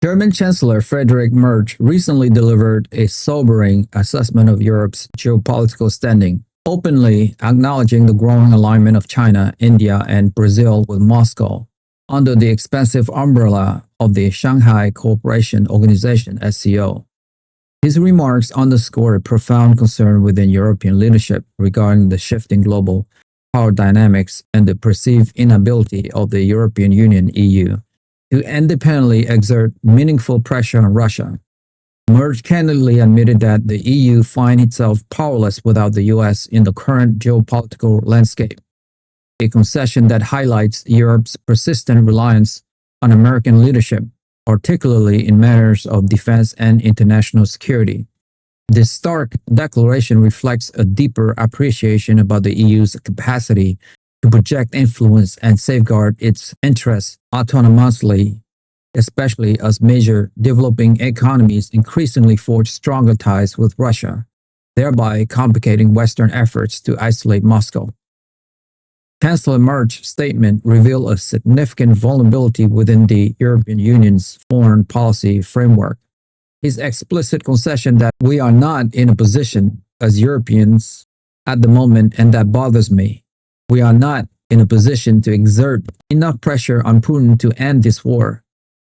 German Chancellor Friedrich Merz recently delivered a sobering assessment of Europe's geopolitical standing, openly acknowledging the growing alignment of China, India, and Brazil with Moscow under the expansive umbrella of the Shanghai Cooperation Organization (SCO). His remarks underscore a profound concern within European leadership regarding the shifting global power dynamics and the perceived inability of the European Union (EU) to independently exert meaningful pressure on Russia. Merz candidly admitted that the EU finds itself powerless without the US in the current geopolitical landscape, a concession that highlights Europe's persistent reliance on American leadership, particularly in matters of defense and international security. This stark declaration reflects a deeper appreciation about the EU's capacity to project influence and safeguard its interests autonomously, especially as major developing economies increasingly forge stronger ties with Russia, thereby complicating Western efforts to isolate Moscow. Chancellor Merz's statement revealed a significant vulnerability within the European Union's foreign policy framework. His explicit concession that we are not in a position as Europeans at the moment, and that bothers me. We are not in a position to exert enough pressure on Putin to end this war.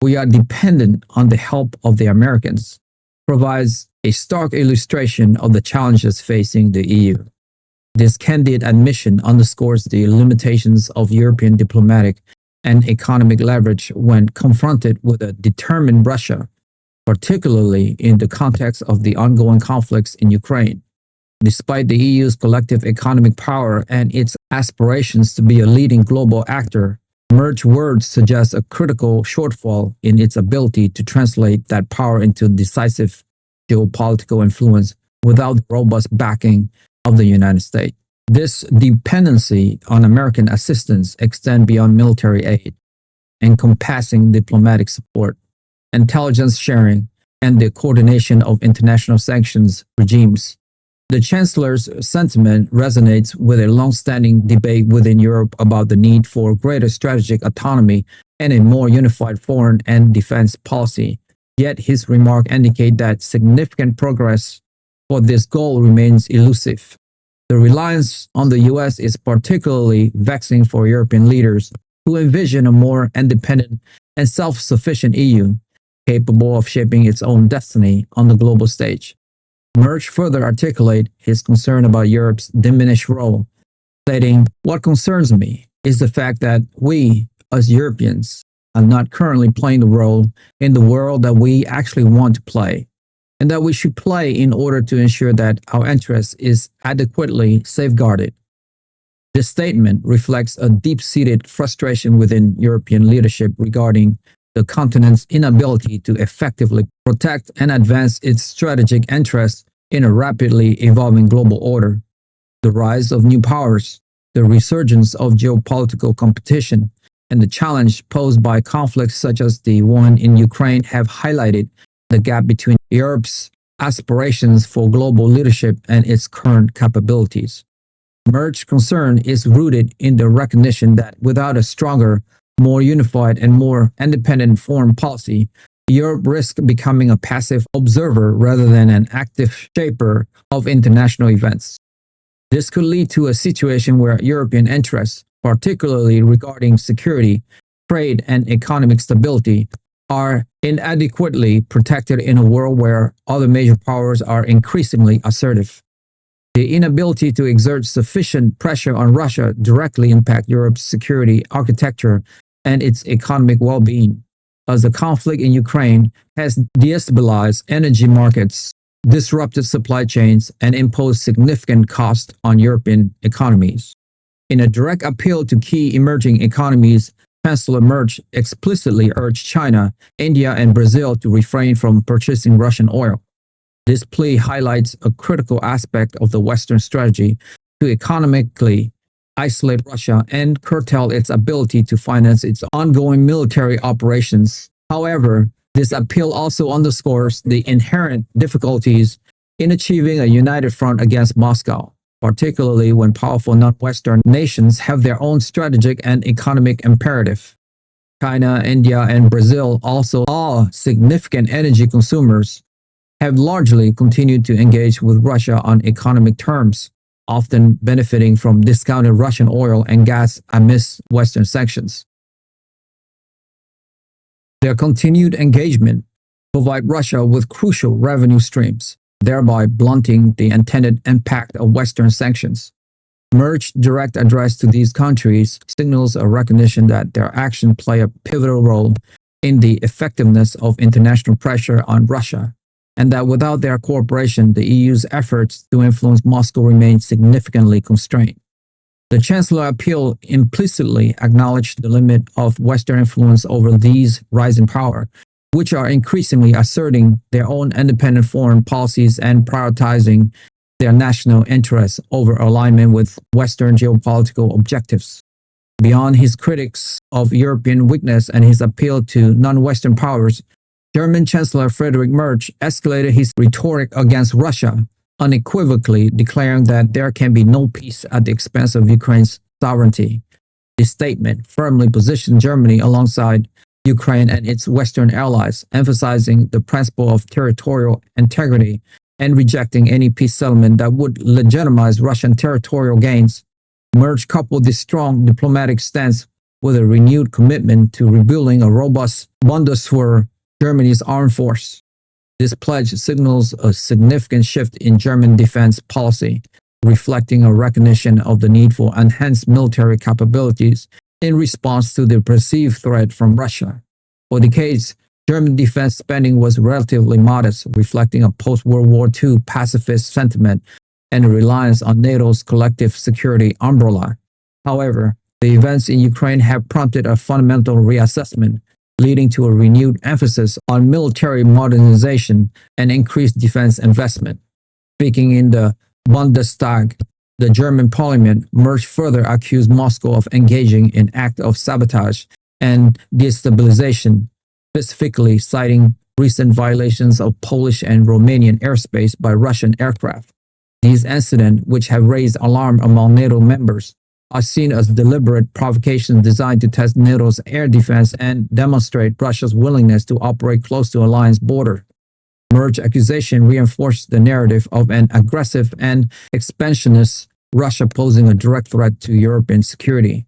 We are dependent on the help of the Americans, provides a stark illustration of the challenges facing the EU. This candid admission underscores the limitations of European diplomatic and economic leverage when confronted with a determined Russia, particularly in the context of the ongoing conflicts in Ukraine. Despite the EU's collective economic power and its aspirations to be a leading global actor, Merz's words suggest a critical shortfall in its ability to translate that power into decisive geopolitical influence without the robust backing of the United States. This dependency on American assistance extends beyond military aid, encompassing diplomatic support, intelligence sharing, and the coordination of international sanctions regimes. The Chancellor's sentiment resonates with a long-standing debate within Europe about the need for greater strategic autonomy and a more unified foreign and defense policy. Yet his remark indicates that significant progress for this goal remains elusive. The reliance on the US is particularly vexing for European leaders who envision a more independent and self-sufficient EU, capable of shaping its own destiny on the global stage. Merz further articulated his concern about Europe's diminished role, stating, "What concerns me is the fact that we, as Europeans, are not currently playing the role in the world that we actually want to play, and that we should play in order to ensure that our interest is adequately safeguarded." This statement reflects a deep-seated frustration within European leadership regarding the continent's inability to effectively protect and advance its strategic interests in a rapidly evolving global order. The rise of new powers, the resurgence of geopolitical competition, and the challenge posed by conflicts such as the one in Ukraine have highlighted the gap between Europe's aspirations for global leadership and its current capabilities. Merz's concern is rooted in the recognition that without a stronger, more unified and more independent foreign policy, Europe risks becoming a passive observer rather than an active shaper of international events. This could lead to a situation where European interests, particularly regarding security, trade, and economic stability, are inadequately protected in a world where other major powers are increasingly assertive. The inability to exert sufficient pressure on Russia directly impacts Europe's security architecture and its economic well-being, as the conflict in Ukraine has destabilized energy markets, disrupted supply chains, and imposed significant costs on European economies. In a direct appeal to key emerging economies, Chancellor Merz explicitly urged China, India, and Brazil to refrain from purchasing Russian oil. This plea highlights a critical aspect of the Western strategy to economically isolate Russia and curtail its ability to finance its ongoing military operations. However, this appeal also underscores the inherent difficulties in achieving a united front against Moscow, particularly when powerful non-Western nations have their own strategic and economic imperative. China, India, and Brazil, also all significant energy consumers, have largely continued to engage with Russia on economic terms, often benefiting from discounted Russian oil and gas amidst Western sanctions. Their continued engagement provides Russia with crucial revenue streams, thereby blunting the intended impact of Western sanctions. Merz direct address to these countries signals a recognition that their actions play a pivotal role in the effectiveness of international pressure on Russia, and that without their cooperation, the EU's efforts to influence Moscow remain significantly constrained. The Chancellor appeal implicitly acknowledged the limit of Western influence over these rising powers, which are increasingly asserting their own independent foreign policies and prioritizing their national interests over alignment with Western geopolitical objectives. Beyond his critiques of European weakness and his appeal to non-Western powers, German Chancellor Friedrich Merz escalated his rhetoric against Russia, unequivocally declaring that there can be no peace at the expense of Ukraine's sovereignty. This statement firmly positioned Germany alongside Ukraine and its Western allies, emphasizing the principle of territorial integrity and rejecting any peace settlement that would legitimize Russian territorial gains. Merz coupled this strong diplomatic stance with a renewed commitment to rebuilding a robust Bundeswehr, Germany's armed force. This pledge signals a significant shift in German defense policy, reflecting a recognition of the need for enhanced military capabilities in response to the perceived threat from Russia. For decades, German defense spending was relatively modest, reflecting a post-World War II pacifist sentiment and a reliance on NATO's collective security umbrella. However, the events in Ukraine have prompted a fundamental reassessment, leading to a renewed emphasis on military modernization and increased defense investment. Speaking in the Bundestag, the German parliament, Merz further accused Moscow of engaging in acts of sabotage and destabilization, specifically citing recent violations of Polish and Romanian airspace by Russian aircraft. These incidents, which have raised alarm among NATO members, are seen as deliberate provocations designed to test NATO's air defense and demonstrate Russia's willingness to operate close to alliance border. Merz's accusation reinforced the narrative of an aggressive and expansionist Russia posing a direct threat to European security.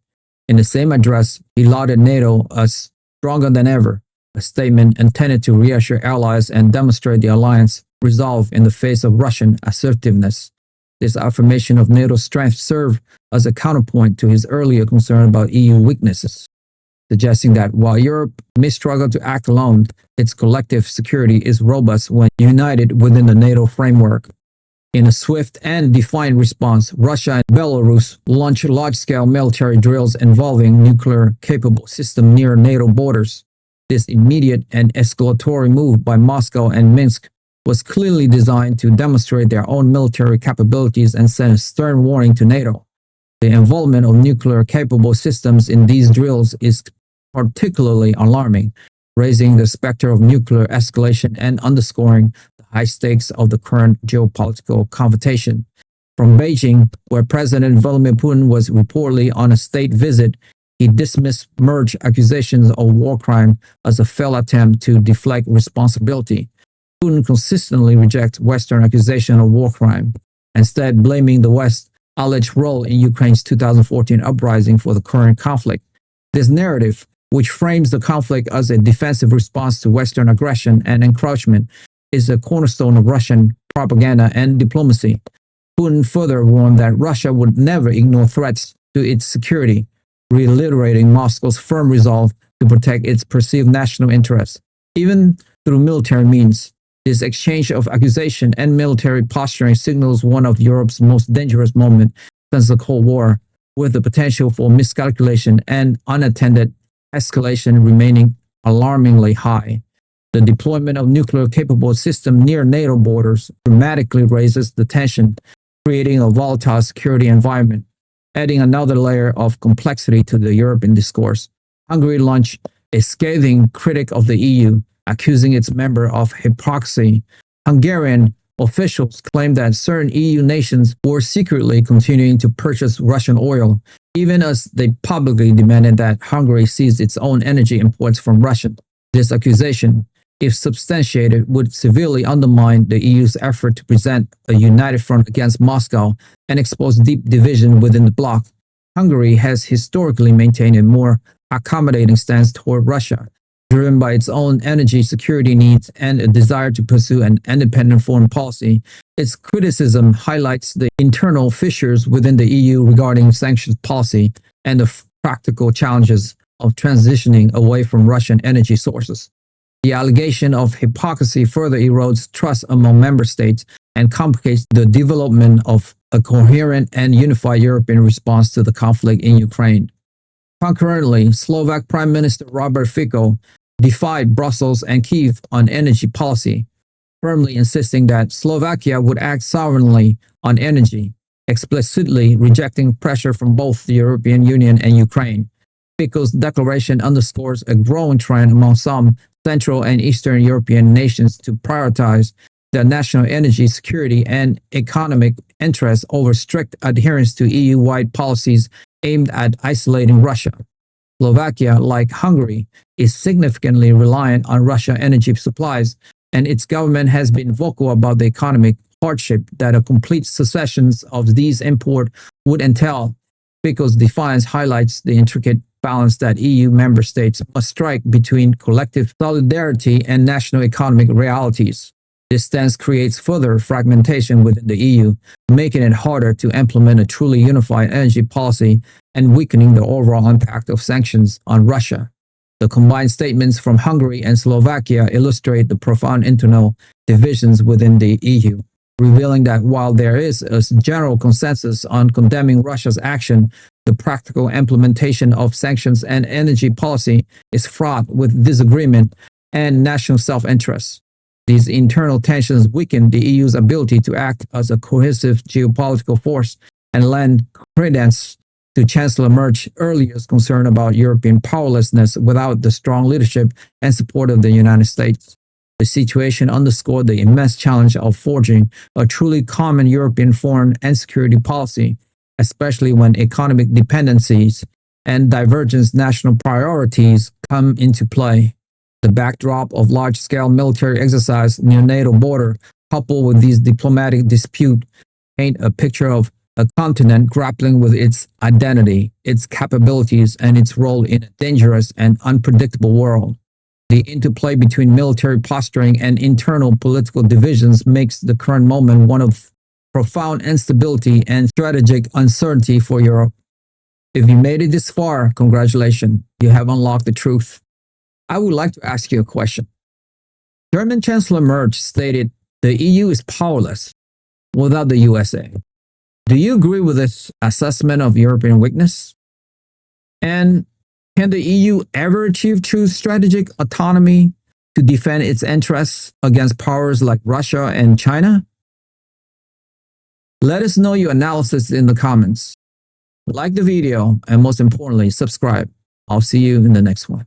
In the same address, he lauded NATO as stronger than ever, a statement intended to reassure allies and demonstrate the alliance's resolve in the face of Russian assertiveness. This affirmation of NATO's strength served as a counterpoint to his earlier concern about EU weaknesses, suggesting that while Europe may struggle to act alone, its collective security is robust when united within the NATO framework. In a swift and defiant response, Russia and Belarus launched large-scale military drills involving nuclear-capable systems near NATO borders. This immediate and escalatory move by Moscow and Minsk was clearly designed to demonstrate their own military capabilities and send a stern warning to NATO. The involvement of nuclear-capable systems in these drills is particularly alarming, raising the specter of nuclear escalation and underscoring the high stakes of the current geopolitical confrontation. From Beijing, where President Vladimir Putin was reportedly on a state visit, he dismissed Merz's accusations of war crime as a failed attempt to deflect responsibility. Putin consistently rejects Western accusations of war crime, instead blaming the West's alleged role in Ukraine's 2014 uprising for the current conflict. This narrative, which frames the conflict as a defensive response to Western aggression and encroachment, is a cornerstone of Russian propaganda and diplomacy. Putin further warned that Russia would never ignore threats to its security, reiterating Moscow's firm resolve to protect its perceived national interests, even through military means. This exchange of accusation and military posturing signals one of Europe's most dangerous moments since the Cold War, with the potential for miscalculation and unattended escalation remaining alarmingly high. The deployment of nuclear-capable systems near NATO borders dramatically raises the tension, creating a volatile security environment, adding another layer of complexity to the European discourse. Hungary launched a scathing critique of the EU, accusing its member of hypocrisy. Hungarian officials claimed that certain EU nations were secretly continuing to purchase Russian oil, even as they publicly demanded that Hungary cease its own energy imports from Russia. This accusation, if substantiated, would severely undermine the EU's effort to present a united front against Moscow and expose deep division within the bloc. Hungary has historically maintained a more accommodating stance toward Russia, driven by its own energy security needs and a desire to pursue an independent foreign policy. Its criticism highlights the internal fissures within the EU regarding sanctions policy and the practical challenges of transitioning away from Russian energy sources. The allegation of hypocrisy further erodes trust among member states and complicates the development of a coherent and unified European response to the conflict in Ukraine. Concurrently, Slovak Prime Minister Robert Fico defied Brussels and Kyiv on energy policy, firmly insisting that Slovakia would act sovereignly on energy, explicitly rejecting pressure from both the European Union and Ukraine. Fico's declaration underscores a growing trend among some Central and Eastern European nations to prioritize their national energy security and economic interests over strict adherence to EU-wide policies aimed at isolating Russia. Slovakia, like Hungary, is significantly reliant on Russian energy supplies, and its government has been vocal about the economic hardship that a complete cessation of these imports would entail. Fico's defiance highlights the intricate balance that EU member states must strike between collective solidarity and national economic realities. This stance creates further fragmentation within the EU, making it harder to implement a truly unified energy policy and weakening the overall impact of sanctions on Russia. The combined statements from Hungary and Slovakia illustrate the profound internal divisions within the EU, revealing that while there is a general consensus on condemning Russia's action, the practical implementation of sanctions and energy policy is fraught with disagreement and national self-interest. These internal tensions weaken the EU's ability to act as a cohesive geopolitical force and lend credence to Chancellor Merz's earlier concern about European powerlessness without the strong leadership and support of the United States. The situation underscored the immense challenge of forging a truly common European foreign and security policy, especially when economic dependencies and divergent national priorities come into play. The backdrop of large-scale military exercise near NATO border, coupled with these diplomatic disputes, paint a picture of a continent grappling with its identity, its capabilities, and its role in a dangerous and unpredictable world. The interplay between military posturing and internal political divisions makes the current moment one of profound instability and strategic uncertainty for Europe. If you made it this far, congratulations, you have unlocked the truth. I would like to ask you a question. German Chancellor Merz stated the EU is powerless without the USA. Do you agree with this assessment of European weakness? And can the EU ever achieve true strategic autonomy to defend its interests against powers like Russia and China? Let us know your analysis in the comments. Like the video, and most importantly, subscribe. I'll see you in the next one.